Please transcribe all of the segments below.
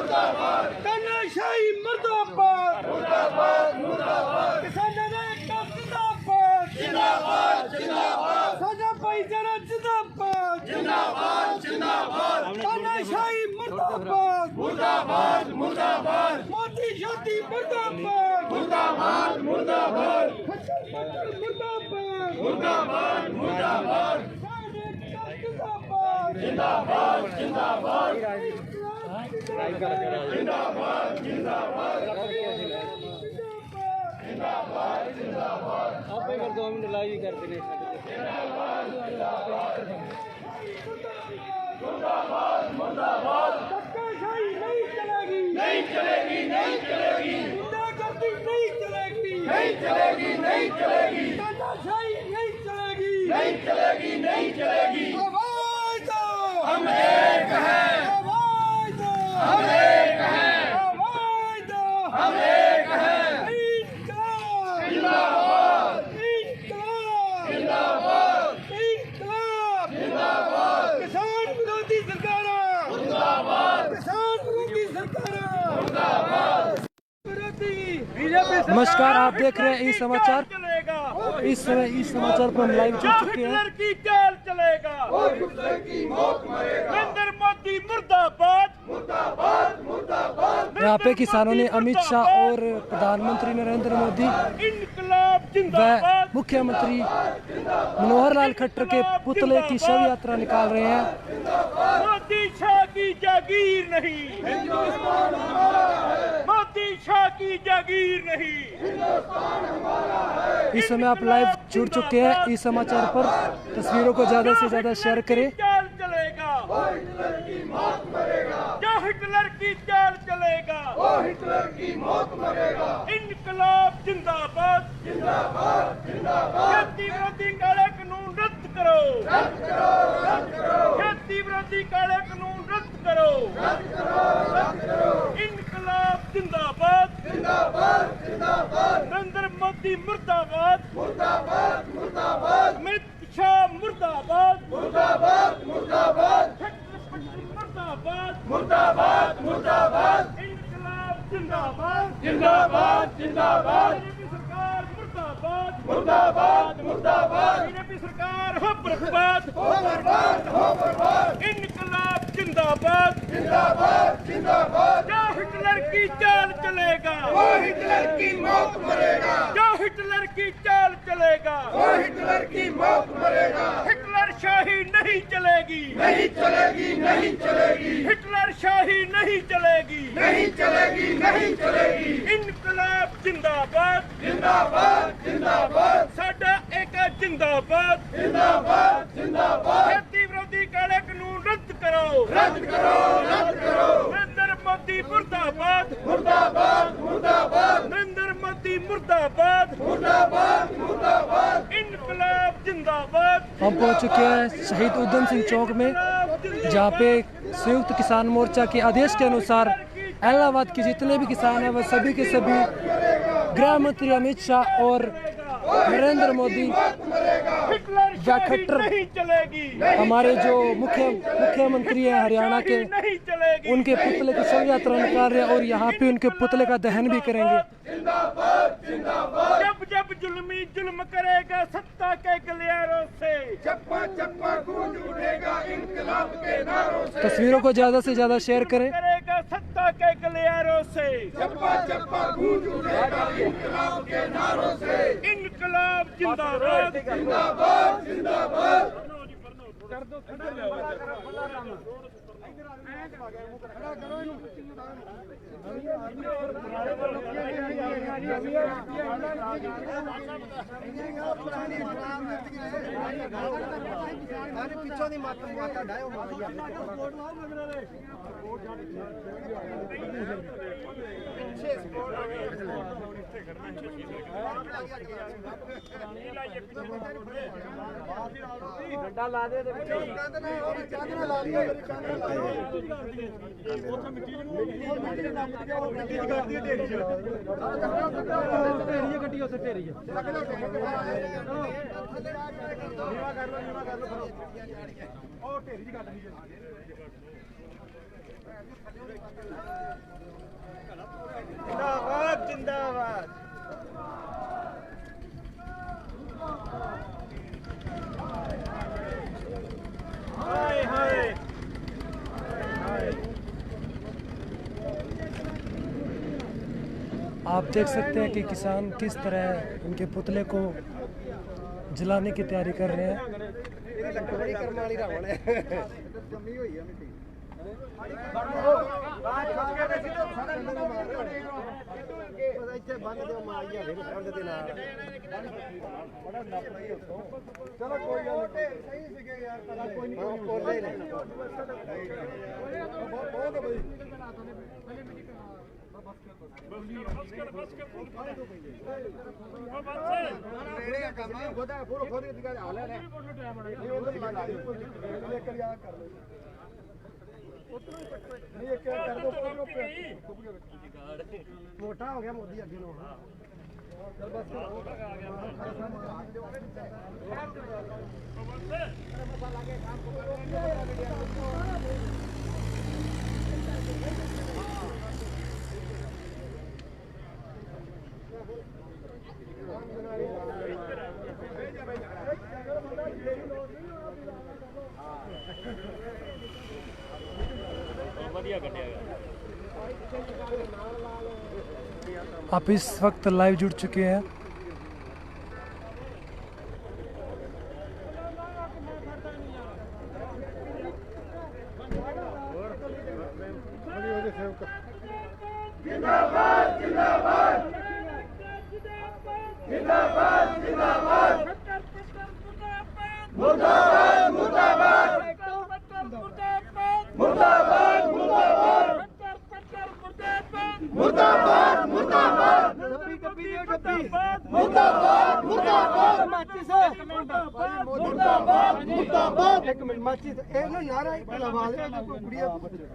तानाशाही मुर्दाबाद किसानों ने कब जिंदाबाद साझा भाईचारा जिंदाबाद तानाशाही मुर्दाबाद मोदी शादी मुर्दाबाद आप एक 2 मिनट लाइव करते हैं धक्काशाही नहीं चलेगी गुंडागर्दी नहीं चलेगी तानाशाही नहीं चलेगी आवाज दो हम एक हैं आवाज दो हम एक हैं किसान विरोधी सरकार नमस्कार, आप देख रहे हैं ई समाचार। इस समय ई समाचार पर हम लाइव जुड़ चुके हैं। की चाल चलेगा नरेंद्र मोदी मुर्दाबाद यहाँ पे किसानों ने अमित शाह और प्रधानमंत्री नरेंद्र मोदी इनकलाब व जिंदाबाद मुख्यमंत्री मनोहर लाल खट्टर के पुतले की शव यात्रा निकाल रहे हैं। मोदी शाह की जागीर नहीं मोदी शाह की जागीर नहीं इस समय आप लाइव जुड़ चुके हैं ई समाचार पर। तस्वीरों को ज्यादा से ज्यादा शेयर करें। चाल चलेगा जो हिटलर की चाल चलेगा इनकलाब जिंदाबाद खेती विरोधी काले कानून रद्द करो खेती विरोधी काले कानून रद्द करो इनकलाब जिंदाबाद नरेंद्र मोदी मुर्दाबाद अमित शाह मुर्दाबाद मुर्दाबाद इनकलाब जिंदाबाद बीजेपी सरकार हो बर्बाद इनकलाब जिंदाबाद जो हिटलर की चाल चलेगा वो हिटलर की मौत मरेगा जो हिटलर की चाल चलेगा वो हिटलर की मौत मरेगा हिटलर शाही नहीं चलेगी हिटलर शाही नहीं चलेगी इनकलाब जिंदाबाद साडा एका जिंदाबाद खेती विरोधी काले कानून रद्द करो नरेंद्र मोदी मुर्दाबाद नरेंद्र मोदी मुर्दाबाद इनकलाब जिंदाबाद। हम पहुंच चुके हैं शहीद उधम सिंह चौक में, जहां पे संयुक्त किसान मोर्चा के आदेश के अनुसार इलाहाबाद के जितने भी किसान हैं वह सभी के सभी गृह मंत्री अमित शाह और नरेंद्र मोदी या खट्टर हमारे जो मुख्यमंत्री हैं हरियाणा के, उनके पुतले की शव यात्रा निकाल रहे हैं और यहाँ पे उनके पुतले का दहन भी करेंगे। जब जुल्मी जुल्म करेगा सत्ता के गलियारों से चप्पा गूंज उठेगा इनकलाब के नारों से। तस्वीरों को ज्यादा से ज्यादा शेयर करें। करेगा सत्ता के गलियारों से चप्पा गूंज उठेगा इनकलाब के नारों से इनकलाब जिंदाबाद कर दो खड़ा करो पिछों दी माता डायो गड्ढा ला दे ਗੱਡੀ ਉੱਥੇ ਢੇਰੀ ਹੈ ਉਹ ਢੇਰੀ ਦੀ ਗੱਲ ਨਹੀਂ आप देख सकते हैं कि किसान किस तरह उनके पुतले को जलाने की तैयारी कर रहे हैं। मोटा हो गया मोदी अगे नो आप इस वक्त लाइव जुड़ चुके हैं।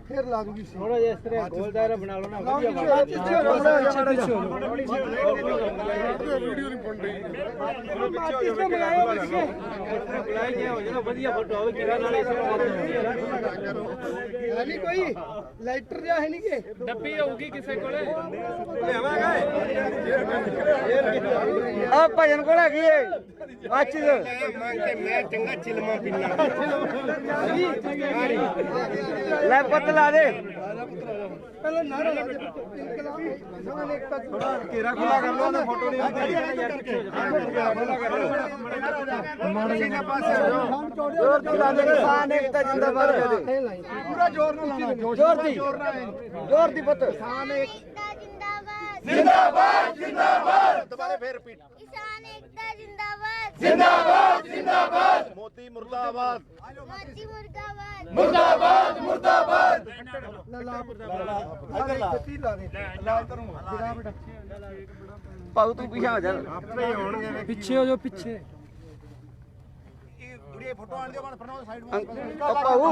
फिर ला दूंगी थोड़ा इस तरह गोल दायरा बना लो ना कोई लाइटर है नहीं के डब्बी होगी किसी को भजन को मैं चंगा चिलमा पीना ले पतला दे पहले नारा ला दे केरा खुला कर लो ना फोटो नहीं आती जोर दिला दे किसान एकता जिंदाबाद कह दे पूरा जोर ना लाना जोर दी पुत किसान एकता जिंदाबाद जिंदाबाद दोबारा फिर रिपीट किसान एकता जिंदाबाद जिंदाबाद जिंदाबाद मोदी मुर्दाबाद मोदी मुर्दाबाद मुर्दाबाद पाऊ तू पीछे हो जा पीछे हो जो पीछे फोटो आन दियो साइड में पाऊ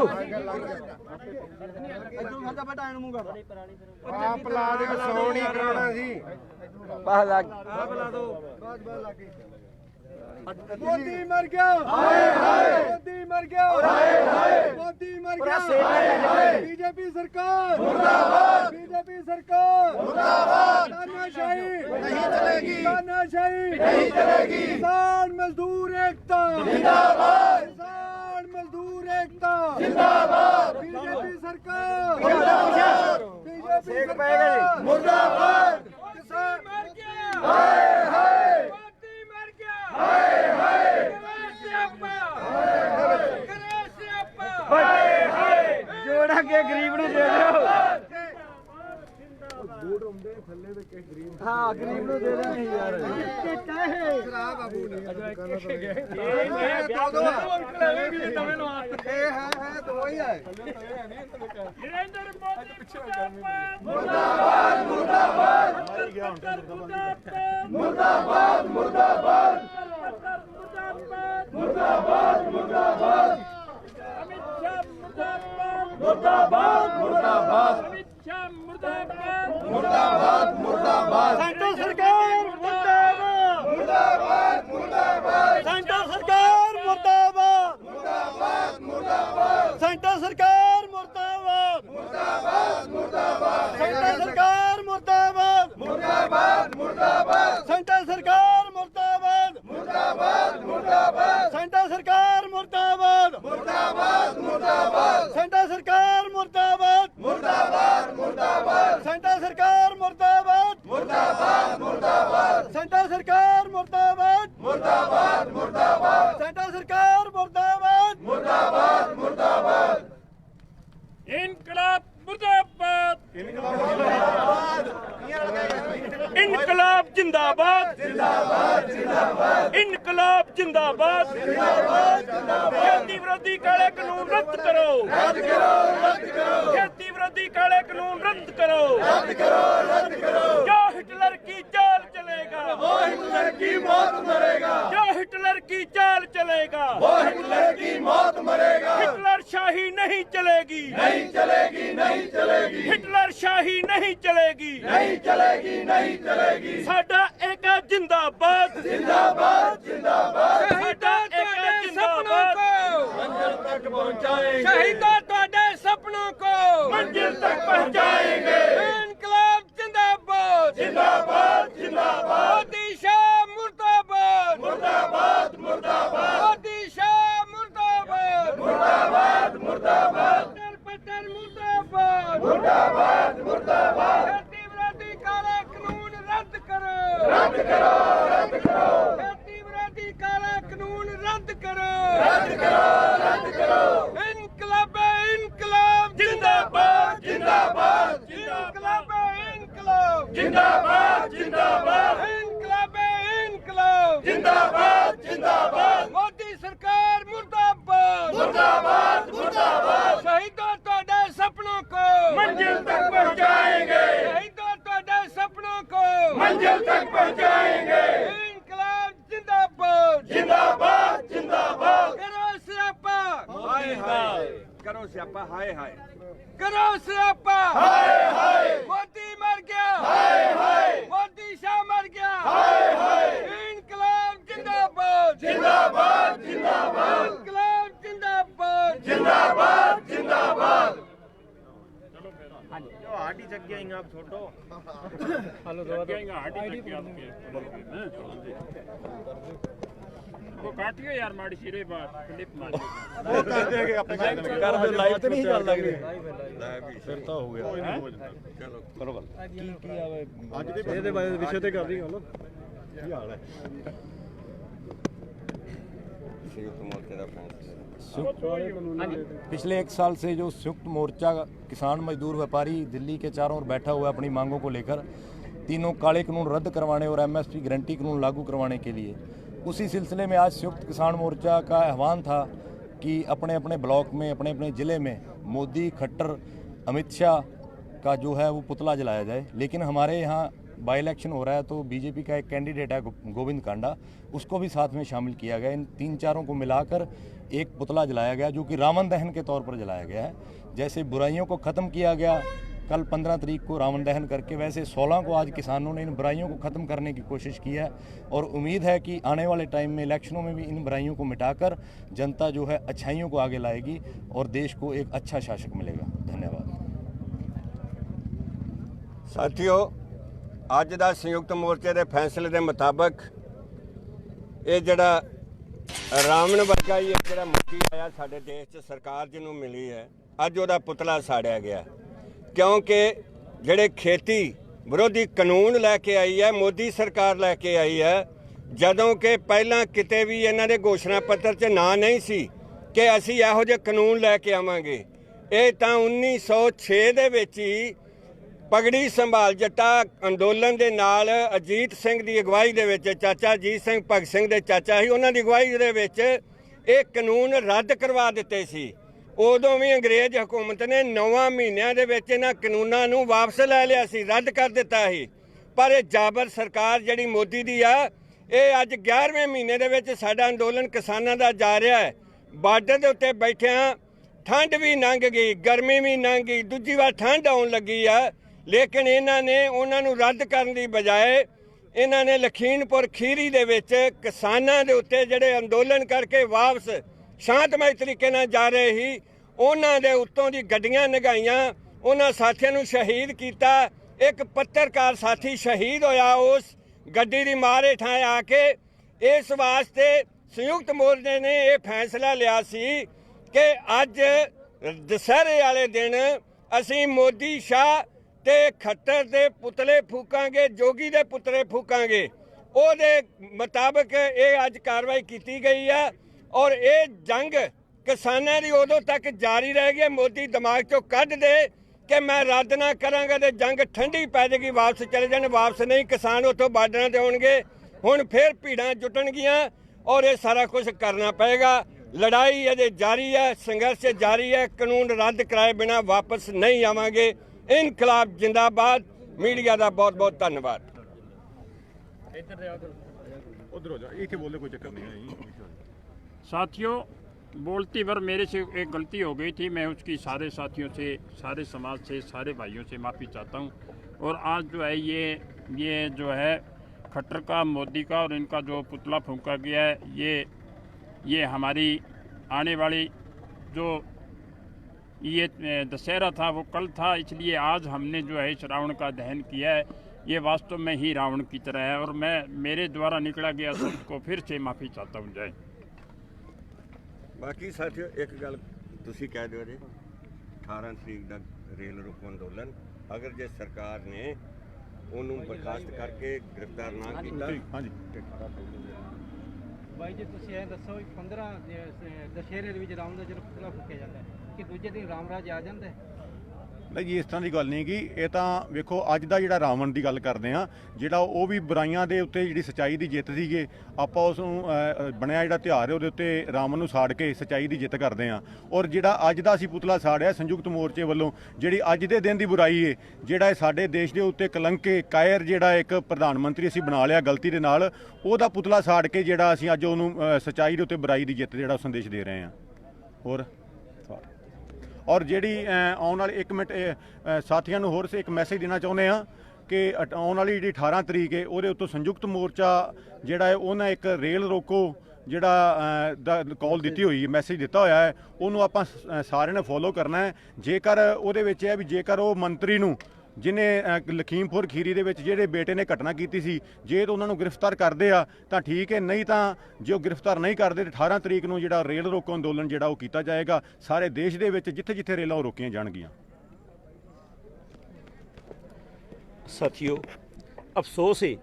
आप ला दे सोनी कराना सी बाहर लाग मोदी मर गया हाय हाय मोदी मर गया हाय हाय मोदी मर गया बीजेपी सरकार मुर्दाबाद बीजेपी सरकार मुर्दाबाद तानाशाही नहीं चलेगी तानाशाही नहीं चलेगी किसान मजदूर एकता जिंदाबाद किसान मजदूर एकता जिंदाबाद बीजेपी सरकार मुर्दाबाद बीजेपी सरकार मुर्दाबाद किसान मर गया हाय हाय हाय हाय जोड़ा के गरीब नु दे दो हाँ गरीब नु दे दे यार खराब बाबू ने है तो वही है नरेंद्र मोदी मुर्दाबाद मुर्दाबाद मुर्दाबाद मुर्दाबाद मुर्दाबाद मुर्दाबाद अमित शाह मुर्दाबाद मुर्दाबाद अमित शाह मुर्दाबाद मुर्दाबाद सेंट्रल सरकार मुर्दाबाद मुर्दाबाद मुर्दाबाद सेंट्रल सरकार मुर्दाबाद मुर्दाबाद मुर्दाबाद सेंट्रल सरकार मुर्दाबाद मुर्दाबाद मुर्दाबाद सेंट्रल सरकार मुर्दाबाद मुर्दाबाद मुर्दाबाद सेंट्रल सरकार मुर्दाबाद मुर्दाबाद मुर्दाबाद सेंट्रल सरकार मुर्दाबाद मुर्दाबाद मुर्दाबाद सेंट्रल सरकार मुर्दाबाद मुर्दाबाद मुर्दाबाद सेंट्रल सरकार मुर्दाबाद इनकलाब जिंदाबाद इनकलाब जिंदाबाद खेती विरोधी काले कानून रद्द करो खेती विरोधी काले कानून रद्द करो जो हिटलर की चाल चलेगा वो हिटलर की मौत मरेगा जो हिटलर की चाल चलेगा वो हिटलर की मौत मरेगा हिटलर शाही नहीं चलेगी नहीं चलेगी नहीं चलेगी हिटलर शाही नहीं चलेगी नहीं चलेगी नहीं चलेगी साडा एका जिंदाबाद जिंदाबाद जिंदाबाद साडा एका जिंदाबाद मंजिल तक पहुंचाएंगे शहीदों ਤੁਹਾਡੇ सपनों को मंजिल तक पहुंचाएंगे इनकलाब जिंदाबाद जिंदाबाद जिंदाबाद मोदी शाह मुर्दाबाद मुर्दाबाद मुर्दाबाद मोदी शाह मुर्दाबाद मुर्दाबाद मुर्दाबाद पत्थर मुर्दाबाद मुर्दाबाद मुर्दाबाद खेती विरोधी काला कानून रद्द करो रद्द करो रद्द करो खेती विरोधी काला कानून रद्द करो रद्द करो रद्द करो इनकलाब इनकलाब जिंदाबाद जिंदाबाद इनकलाब इनकलाब जिंदाबाद जिंदाबाद इनकलाब इनकलाब जिंदाबाद जिंदाबाद मोदी सरकार मुर्दाबाद मुर्दाबाद मुर्दाबाद शहीदों ਤੁਹਾਡੇ सपनों को मंजिल तक पहुंचाएंगे शहीदों ਤੁਹਾਡੇ सपनों को मंजिल तक पहुंचाएंगे इनकलाब जिंदाबाद जिंदाबाद जिंदाबाद करो स्यापा हाय हाय करो स्यापा हाय हाय करो स्यापा हाय हाय मोदी मर गया हाय हाय मोदी शाह मर गया हाय हाय इनकलाब जिंदाबाद जिंदाबाद जिंदाबाद इनकलाब जिंदाबाद जिंदाबाद जिंदाबाद हाडी जगह ही आप छोड़ो हेलो जगह हाडी जगह वो काटियो यार माड़ी सिरे बात क्लिप मार वो कर देंगे अपने कर दे लाइव ਤੇ ਨਹੀਂ ਗੱਲ ਲੱਗ ਰਹੀ ਲਾਈਵ ਫਿਰ ਤਾਂ ਹੋ ਗਿਆ ਚਲੋ ਕਰੋ ਗੱਲ ਕੀ ਆਵੇ ਅੱਜ ਦੇ ਇਹਦੇ ਬਾਰੇ ਵਿਸ਼ੇ ਤੇ ਕਰ ਰਹੀ ਗੱਲ ਕੀ ਹਾਲ ਹੈ संयुक्त मोर्चा का फैसला पिछले एक साल से जो संयुक्त मोर्चा किसान मजदूर व्यापारी दिल्ली के चारों ओर बैठा हुआ है अपनी मांगों को लेकर, तीनों काले कानून रद्द करवाने और एमएसपी गारंटी कानून लागू करवाने के लिए, उसी सिलसिले में आज संयुक्त किसान मोर्चा का आह्वान था कि अपने अपने ब्लॉक में अपने अपने ज़िले में मोदी खट्टर अमित शाह का जो है वो पुतला जलाया जाए। लेकिन हमारे यहाँ बाई इलेक्शन हो रहा है तो बीजेपी का एक कैंडिडेट है गोविंद कांडा, उसको भी साथ में शामिल किया गया। इन तीन चारों को मिलाकर एक पुतला जलाया गया जो कि रावण दहन के तौर पर जलाया गया है। जैसे बुराइयों को ख़त्म किया गया कल 15 तारीख को रावण दहन करके, वैसे 16 को आज किसानों ने इन बुराइयों को ख़त्म करने की कोशिश की है और उम्मीद है कि आने वाले टाइम में इलेक्शनों में भी इन बुराइयों को मिटाकर जनता जो है अच्छाइयों को आगे लाएगी और देश को एक अच्छा शासक मिलेगा। धन्यवाद। साथियों, ਅੱਜ ਦਾ ਸੰਯੁਕਤ ਮੋਰਚੇ ਦੇ ਫੈਸਲੇ ਦੇ ਮੁਤਾਬਕ ਇਹ ਜਿਹੜਾ ਰਾਵਣ ਵਰਗਾ ਹੀ ਜਿਹੜਾ ਮੁਖੀ ਆਇਆ ਸਾਡੇ ਦੇਸ਼ 'ਚ ਸਰਕਾਰ ਜਿਹਨੂੰ ਮਿਲੀ ਹੈ, ਅੱਜ ਉਹਦਾ ਪੁਤਲਾ ਸਾੜਿਆ ਗਿਆ ਕਿਉਂਕਿ ਜਿਹੜੇ ਖੇਤੀ ਵਿਰੋਧੀ ਕਾਨੂੰਨ ਲੈ ਕੇ ਆਈ ਹੈ ਮੋਦੀ ਸਰਕਾਰ ਲੈ ਕੇ ਆਈ ਹੈ, ਜਦੋਂ ਕਿ ਪਹਿਲਾਂ ਕਿਤੇ ਵੀ ਇਹਨਾਂ ਦੇ ਘੋਸ਼ਣਾ ਪੱਤਰ 'ਚ ਨਾਂ ਨਹੀਂ ਸੀ ਕਿ ਅਸੀਂ ਇਹੋ ਜਿਹੇ ਕਾਨੂੰਨ ਲੈ ਕੇ ਆਵਾਂਗੇ। ਇਹ ਤਾਂ 1906 ਦੇ ਵਿੱਚ ਹੀ ਪਗੜੀ ਸੰਭਾਲ ਜੱਟਾ ਅੰਦੋਲਨ ਦੇ ਨਾਲ ਅਜੀਤ ਸਿੰਘ ਦੀ ਅਗਵਾਈ ਦੇ ਵਿੱਚ, ਚਾਚਾ ਅਜੀਤ ਸਿੰਘ ਭਗਤ ਸਿੰਘ ਦੇ ਚਾਚਾ ਸੀ, ਉਹਨਾਂ ਦੀ ਅਗਵਾਈ ਦੇ ਵਿੱਚ ਇਹ ਕਾਨੂੰਨ ਰੱਦ ਕਰਵਾ ਦਿੱਤੇ ਸੀ। ਉਦੋਂ ਵੀ ਅੰਗਰੇਜ਼ ਹਕੂਮਤ ਨੇ 9 ਮਹੀਨਿਆਂ ਦੇ ਵਿੱਚ ਇਹਨਾਂ ਕਾਨੂੰਨਾਂ ਨੂੰ ਵਾਪਸ ਲੈ ਲਿਆ ਸੀ, ਰੱਦ ਕਰ ਦਿੱਤਾ ਸੀ। ਪਰ ਇਹ ਜਾਬਰ ਸਰਕਾਰ ਜਿਹੜੀ ਮੋਦੀ ਦੀ ਆ, ਇਹ ਅੱਜ 11ਵੇਂ ਮਹੀਨੇ ਦੇ ਵਿੱਚ ਸਾਡਾ ਅੰਦੋਲਨ ਕਿਸਾਨਾਂ ਦਾ ਜਾ ਰਿਹਾ ਹੈ। ਬਾਰਡਰ ਦੇ ਉੱਤੇ ਬੈਠਿਆਂ ਠੰਡ ਵੀ ਲੰਘ ਗਈ, ਗਰਮੀ ਵੀ ਲੰਘ ਗਈ, ਦੂਜੀ ਵਾਰ ਠੰਡ ਆਉਣ ਲੱਗੀ ਆ, ਲੇਕਿਨ ਇਹਨਾਂ ਨੇ ਉਹਨਾਂ ਨੂੰ ਰੱਦ ਕਰਨ ਦੀ ਬਜਾਏ ਇਹਨਾਂ ਨੇ ਲਖੀਮਪੁਰ ਖੀਰੀ ਦੇ ਵਿੱਚ ਕਿਸਾਨਾਂ ਦੇ ਉੱਤੇ ਜਿਹੜੇ ਅੰਦੋਲਨ ਕਰਕੇ ਵਾਪਸ ਸ਼ਾਂਤਮਈ ਤਰੀਕੇ ਨਾਲ ਜਾ ਰਹੇ ਸੀ, ਉਹਨਾਂ ਦੇ ਉੱਤੋਂ ਦੀ ਗੱਡੀਆਂ ਨਗਾਈਆਂ, ਉਹਨਾਂ ਸਾਥੀਆਂ ਨੂੰ ਸ਼ਹੀਦ ਕੀਤਾ। ਇੱਕ ਪੱਤਰਕਾਰ ਸਾਥੀ ਸ਼ਹੀਦ ਹੋਇਆ ਉਸ ਗੱਡੀ ਦੀ ਮਾਰ ਹੇਠਾਂ ਆ ਕੇ। ਇਸ ਵਾਸਤੇ ਸੰਯੁਕਤ ਮੋਰਚੇ ਨੇ ਇਹ ਫੈਸਲਾ ਲਿਆ ਸੀ ਕਿ ਅੱਜ ਦੁਸਹਿਰੇ ਵਾਲੇ ਦਿਨ ਅਸੀਂ ਮੋਦੀ ਸ਼ਾਹ ਤੇ ਖੱਟਰ ਦੇ ਪੁਤਲੇ ਫੂਕਾਂਗੇ, ਜੋਗੀ ਦੇ ਪੁਤਲੇ ਫੂਕਾਂਗੇ। ਉਹਦੇ ਮੁਤਾਬਕ ਇਹ ਅੱਜ ਕਾਰਵਾਈ ਕੀਤੀ ਗਈ ਹੈ ਔਰ ਇਹ ਜੰਗ ਕਿਸਾਨਾਂ ਦੀ ਉਦੋਂ ਤੱਕ ਜਾਰੀ ਰਹਿ ਗਈ। ਮੋਦੀ ਦਿਮਾਗ ਚੋਂ ਕੱਢ ਦੇ कि मैं रद्द ना करांगा तो जंग ठंडी पै जाएगी, वापस चले जाने। वापस नहीं, किसान उत्थों बार्डर ते आउणगे। हुण फिर भीड़ां जुटणगियां और ये सारा कुछ करना पएगा। लड़ाई अजे जारी है, संघर्ष जारी है। कानून रद्द कराए बिना वापस नहीं आवांगे। इनकलाब जिंदाबाद। मीडिया का बहुत बहुत धन्यवाद। साथियों, बोलती बार मेरे से एक गलती हो गई थी। मैं उसकी सारे साथियों से, सारे समाज से, सारे भाइयों से माफ़ी चाहता हूँ। और आज जो है ये जो है खट्टर का, मोदी का और इनका जो पुतला फूंका गया है, ये हमारी आने वाली जो ये दशहरा था वो कल था, इसलिए आज हमने जो है इस रावण का दहन किया है। ये वास्तव में ही रावण की तरह है और मैं मेरे द्वारा निकला गया शब्द को फिर से माफ़ी चाहता हूँ। जय। बाकी साथियों, एक गल तुसी कह दो जी, 18 तरीक का रेल रोको अंदोलन अगर जे सरकार ने उन्होंने बर्खास्त करके गिरफ्तार ना किया। भाई जी ਤੁਸੀਂ ਇਹ ਦੱਸੋ 15 ਦਸ਼ਹਰੇ ਦੇ ਵਿੱਚ ਰਾਮ ਦਾ ਜਦੋਂ ਪੁਤਲਾ ਫੂਕਿਆ ਜਾਂਦਾ ਹੈ ਕਿ ਦੂਜੇ ਦਿਨ ਰਾਮ ਰਾਜ ਆ ਜਾਂਦਾ ਹੈ? ਨਹੀਂ ਜੀ, ਇਸ ਤਰ੍ਹਾਂ ਦੀ ਗੱਲ ਨਹੀਂ ਗੀ। ਇਹ ਤਾਂ ਵੇਖੋ, ਅੱਜ ਦਾ ਜਿਹੜਾ ਰਾਵਣ ਦੀ ਗੱਲ ਕਰਦੇ ਆ, ਜਿਹੜਾ ਉਹ ਵੀ ਬੁਰਾਈਆਂ ਦੇ ਉੱਤੇ ਜਿਹੜੀ ਸੱਚਾਈ ਦੀ ਜਿੱਤ ਸੀਗੇ, ਆਪਾਂ ਉਸ ਨੂੰ ਬਣਿਆ ਜਿਹੜਾ ਤਿਉਹਾਰ ਹੈ ਉਹਦੇ ਉੱਤੇ ਰਾਵਣ ਨੂੰ ਸਾੜ ਕੇ ਸੱਚਾਈ ਦੀ ਜਿੱਤ ਕਰਦੇ ਆ। ਔਰ ਜਿਹੜਾ ਅੱਜ ਦਾ ਅਸੀਂ ਪੁਤਲਾ ਸਾੜਿਆ ਸੰਯੁਕਤ ਮੋਰਚੇ ਵੱਲੋਂ, ਜਿਹੜੀ ਅੱਜ ਦੇ ਦਿਨ ਦੀ ਬੁਰਾਈ ਹੈ, ਜਿਹੜਾ ਇਹ ਸਾਡੇ ਦੇਸ਼ ਦੇ ਉੱਤੇ ਕਲੰਕ ਕਾਇਰ ਜਿਹੜਾ ਇੱਕ ਪ੍ਰਧਾਨ ਮੰਤਰੀ ਅਸੀਂ ਬਣਾ ਲਿਆ ਗਲਤੀ ਦੇ ਨਾਲ, ਉਹਦਾ ਪੁਤਲਾ ਸਾੜ ਕੇ ਜਿਹੜਾ ਅਸੀਂ ਅੱਜ ਉਹਨੂੰ ਸੱਚਾਈ ਦੇ ਉੱਤੇ ਬੁਰਾਈ ਦੀ ਜਿੱਤ ਜਿਹੜਾ ਸੰਦੇਸ਼ ਦੇ ਰਹੇ ਹਾਂ। ਹੋਰ ਔਰ ਜਿਹੜੀ ਆਉਣ ਵਾਲੀ 1 ਮਿੰਟ ਸਾਥੀਆਂ ਨੂੰ ਹੋਰ ਇੱਕ ਮੈਸੇਜ ਦੇਣਾ ਚਾਹੁੰਦੇ ਆ ਕਿ ਆਉਣ ਵਾਲੀ ਜਿਹੜੀ 18 ਤਰੀਕ ਹੈ ਉਹਦੇ ਉੱਤੋਂ ਸੰਯੁਕਤ ਮੋਰਚਾ ਜਿਹੜਾ ਹੈ ਉਹਨਾਂ ਇੱਕ ਰੇਲ ਰੋਕੋ ਜਿਹੜਾ ਦਾ ਕਾਲ ਦਿੱਤੀ ਹੋਈ ਹੈ, ਮੈਸੇਜ ਦਿੱਤਾ ਹੋਇਆ ਹੈ, ਉਹਨੂੰ ਆਪਾਂ ਸਾਰਿਆਂ ਨੇ ਫੋਲੋ ਕਰਨਾ ਹੈ। ਜੇਕਰ ਉਹਦੇ ਵਿੱਚ ਹੈ ਵੀ ਜੇਕਰ ਉਹ ਮੰਤਰੀ ਨੂੰ ਜਿਹਨੇ ਲਖੀਮਪੁਰ ਖੀਰੀ ਦੇ ਵਿੱਚ ਜਿਹੜੇ ਬੇਟੇ ਨੇ ਘਟਨਾ ਕੀਤੀ ਸੀ, ਜੇ ਤਾਂ ਉਹਨਾਂ ਨੂੰ ਗ੍ਰਿਫਤਾਰ ਕਰਦੇ ਆ ਤਾਂ ਠੀਕ ਹੈ, ਨਹੀਂ ਤਾਂ ਜੇ ਉਹ ਗ੍ਰਿਫਤਾਰ ਨਹੀਂ ਕਰਦੇ ਤਾਂ 18 ਤਰੀਕ ਨੂੰ ਜਿਹੜਾ ਰੇਲ ਰੋਕੋ ਅੰਦੋਲਨ ਜਿਹੜਾ ਉਹ ਕੀਤਾ ਜਾਏਗਾ ਸਾਰੇ ਦੇਸ਼ ਦੇ ਵਿੱਚ, ਜਿੱਥੇ ਜਿੱਥੇ ਰੇਲਾਂ ਉਹ ਰੋਕੀਆਂ ਜਾਣਗੀਆਂ। ਸਾਥੀਓ, ਅਫਸੋਸ ਹੈ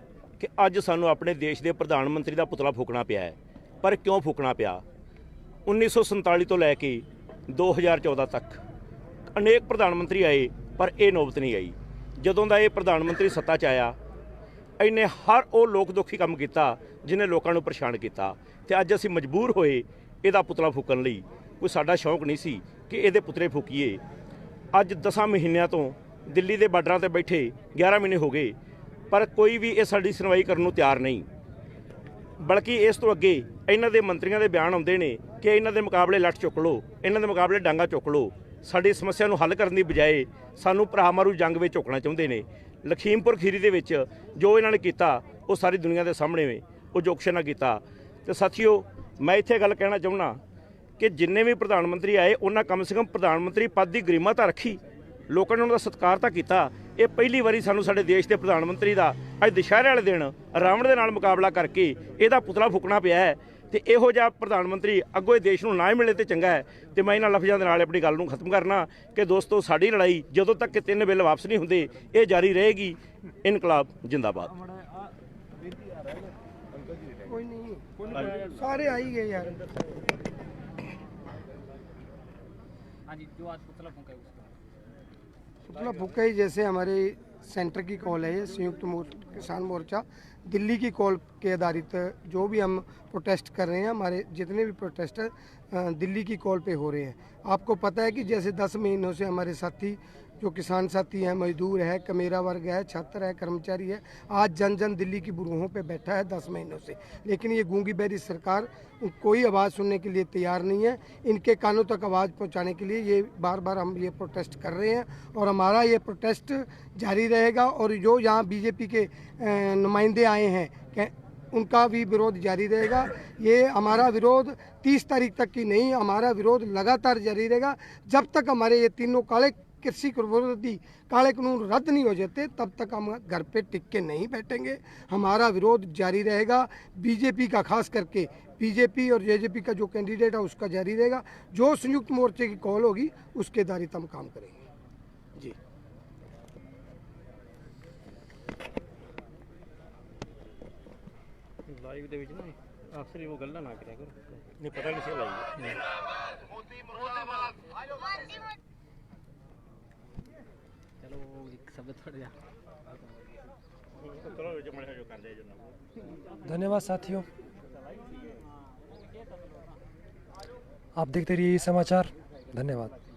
ਕਿ ਅੱਜ ਸਾਨੂੰ ਆਪਣੇ ਦੇਸ਼ ਦੇ ਪ੍ਰਧਾਨ ਮੰਤਰੀ ਦਾ ਪੁਤਲਾ ਫੂਕਣਾ ਪਿਆ ਹੈ। ਪਰ ਕਿਉਂ ਫੂਕਣਾ ਪਿਆ? 1947 ਤੋਂ ਲੈ ਕੇ 2014 ਤੱਕ ਅਨੇਕ ਪ੍ਰਧਾਨ ਮੰਤਰੀ ਆਏ ਪਰ ਇਹ ਨੌਬਤ ਨਹੀਂ ਆਈ। ਜਦੋਂ ਦਾ ਇਹ ਪ੍ਰਧਾਨ ਮੰਤਰੀ ਸੱਤਾ 'ਚ ਆਇਆ, ਇਹਨੇ ਹਰ ਉਹ ਲੋਕ ਦੁਖੀ ਕੰਮ ਕੀਤਾ ਜਿਹਨੇ ਲੋਕਾਂ ਨੂੰ ਪਰੇਸ਼ਾਨ ਕੀਤਾ, ਤੇ ਅੱਜ ਅਸੀਂ ਮਜਬੂਰ ਹੋਏ ਇਹਦਾ ਪੁਤਲਾ ਫੂਕਣ ਲਈ। ਕੋਈ ਸਾਡਾ ਸ਼ੌਂਕ ਨਹੀਂ ਸੀ ਕਿ ਇਹਦੇ ਪੁਤਲੇ ਫੂਕੀਏ। ਅੱਜ 10 ਮਹੀਨਿਆਂ ਤੋਂ ਦਿੱਲੀ ਦੇ ਬਾਰਡਰਾਂ ਤੇ ਬੈਠੇ 11 ਮਹੀਨੇ ਹੋ ਗਏ, ਪਰ ਕੋਈ ਵੀ ਇਹ ਸਾਡੀ ਸੁਣਵਾਈ ਕਰਨ ਨੂੰ ਤਿਆਰ ਨਹੀਂ। ਬਲਕਿ ਇਸ ਤੋਂ ਅੱਗੇ ਇਹਨਾਂ ਦੇ ਮੰਤਰੀਆਂ ਦੇ ਬਿਆਨ ਆਉਂਦੇ ਨੇ ਕਿ ਇਹਨਾਂ ਦੇ ਮੁਕਾਬਲੇ ਲੱਠ ਚੁੱਕ ਲਓ, ਇਹਨਾਂ ਦੇ ਮੁਕਾਬਲੇ ਡਾਂਗਾ ਚੁੱਕ ਲਓ। ਸਾਡੀ ਸਮੱਸਿਆ ਨੂੰ ਹੱਲ ਕਰਨ ਦੀ ਬਜਾਏ ਸਾਨੂੰ ਭਰਾਮਾਰੂ ਜੰਗ ਵਿੱਚ ਝੋਕਣਾ ਚਾਹੁੰਦੇ ਨੇ। ਲਖੀਮਪੁਰ ਖੀਰੀ ਦੇ ਵਿੱਚ ਜੋ ਇਹਨਾਂ ਨੇ ਕੀਤਾ ਉਹ ਸਾਰੀ ਦੁਨੀਆ ਦੇ ਸਾਹਮਣੇ ਉਹ ਜੋਕਸ਼ਨ ਨਾ ਕੀਤਾ। ਤੇ ਸਾਥੀਓ, ਮੈਂ ਇੱਥੇ ਗੱਲ ਕਹਿਣਾ ਚਾਹੁੰਦਾ ਕਿ ਜਿੰਨੇ ਵੀ ਪ੍ਰਧਾਨ ਮੰਤਰੀ ਆਏ ਉਹਨਾਂ ਕਮ ਸੇ ਕਮ ਪ੍ਰਧਾਨ ਮੰਤਰੀ ਪਦ ਦੀ ਗਰਿਮਾ ਤਾਂ ਰੱਖੀ, ਲੋਕਾਂ ਨੇ ਉਹਨਾਂ ਦਾ ਸਤਿਕਾਰ ਤਾਂ ਕੀਤਾ। ਇਹ ਪਹਿਲੀ ਵਾਰੀ ਸਾਨੂੰ ਸਾਡੇ ਦੇਸ਼ ਦੇ ਪ੍ਰਧਾਨ ਮੰਤਰੀ ਦਾ ਅੱਜ ਦੁਸ਼ਹਿਰੇ ਵਾਲੇ ਦਿਨ ਰਾਵਣ ਦੇ ਨਾਲ ਮੁਕਾਬਲਾ ਕਰਕੇ ਇਹਦਾ ਪੁਤਲਾ ਫੂਕਣਾ ਪਿਆ ਹੈ। ਤੇ ਇਹੋ ਜਿਹਾ ਪ੍ਰਧਾਨ ਮੰਤਰੀ ਅੱਗੋਂ ਇਹ ਦੇਸ਼ ਨੂੰ ਨਾ ਹੀ ਮਿਲੇ ਤੇ ਚੰਗਾ ਹੈ। ਤੇ ਮੈਂ ਇਹਨਾਂ ਲਫ਼ਜ਼ਾਂ ਦੇ ਨਾਲ ਆਪਣੀ ਗੱਲ ਨੂੰ ਖਤਮ ਕਰਨਾ ਕਿ ਦੋਸਤੋ, ਸਾਡੀ ਲੜਾਈ ਜਦੋਂ ਤੱਕ ਕਿ 3 ਬਿੱਲ ਵਾਪਸ ਨਹੀਂ ਹੁੰਦੇ ਇਹ ਜਾਰੀ ਰਹੇਗੀ। ਇਨਕਲਾਬ ਜਿੰਦਾਬਾਦ। कोई नहीं, सारे आ ही गए यार। हाँ जी, जो आज पुतला फूंका है पुतला फूंका ही, जैसे हमारे सेंटर की कॉल है, ये संयुक्त किसान मोर्चा दिल्ली की कॉल के आधारित जो भी हम प्रोटेस्ट कर रहे हैं, हमारे जितने भी प्रोटेस्टर दिल्ली की कॉल पे हो रहे हैं। आपको पता है कि जैसे 10 महीनों से हमारे साथी जो किसान साथी हैं, मजदूर है, कमेरा वर्ग है, छात्र है, कर्मचारी है, आज जन जन दिल्ली की बुरुहों पे बैठा है 10 महीनों से। लेकिन ये गूंगी बहरी सरकार कोई आवाज़ सुनने के लिए तैयार नहीं है। इनके कानों तक आवाज़ पहुंचाने के लिए ये बार बार हम ये प्रोटेस्ट कर रहे हैं और हमारा ये प्रोटेस्ट जारी रहेगा। और जो यहाँ बीजेपी के नुमाइंदे आए हैं उनका भी विरोध जारी रहेगा। ये हमारा विरोध 30 तारीख तक की नहीं, हमारा विरोध लगातार जारी रहेगा जब तक हमारे ये तीनों काले कृषि विरोधी काले कानून रद्द नहीं हो जाते, तब तक हम घर पे टिक के नहीं बैठेंगे। हमारा विरोध जारी रहेगा। बीजेपी का खास करके बीजेपी और जेजेपी का जो कैंडिडेट है उसका जारी रहेगा। जो संयुक्त मोर्चे की कॉल होगी उसके आधारित हम काम करेंगे जी। ਲਾਈਵ ਦੇ ਵਿੱਚ ਨਾ ਅਕਸਰ ਹੀ ਉਹ ਗੱਲਾਂ ਨਾ ਕਰਿਆ ਕਰੋ, ਨਹੀਂ ਪਤਾ ਕਿਸੇ ਲਾਈਵ धन्यवाद साथियों, आप देखते रहिए ये समाचार। धन्यवाद।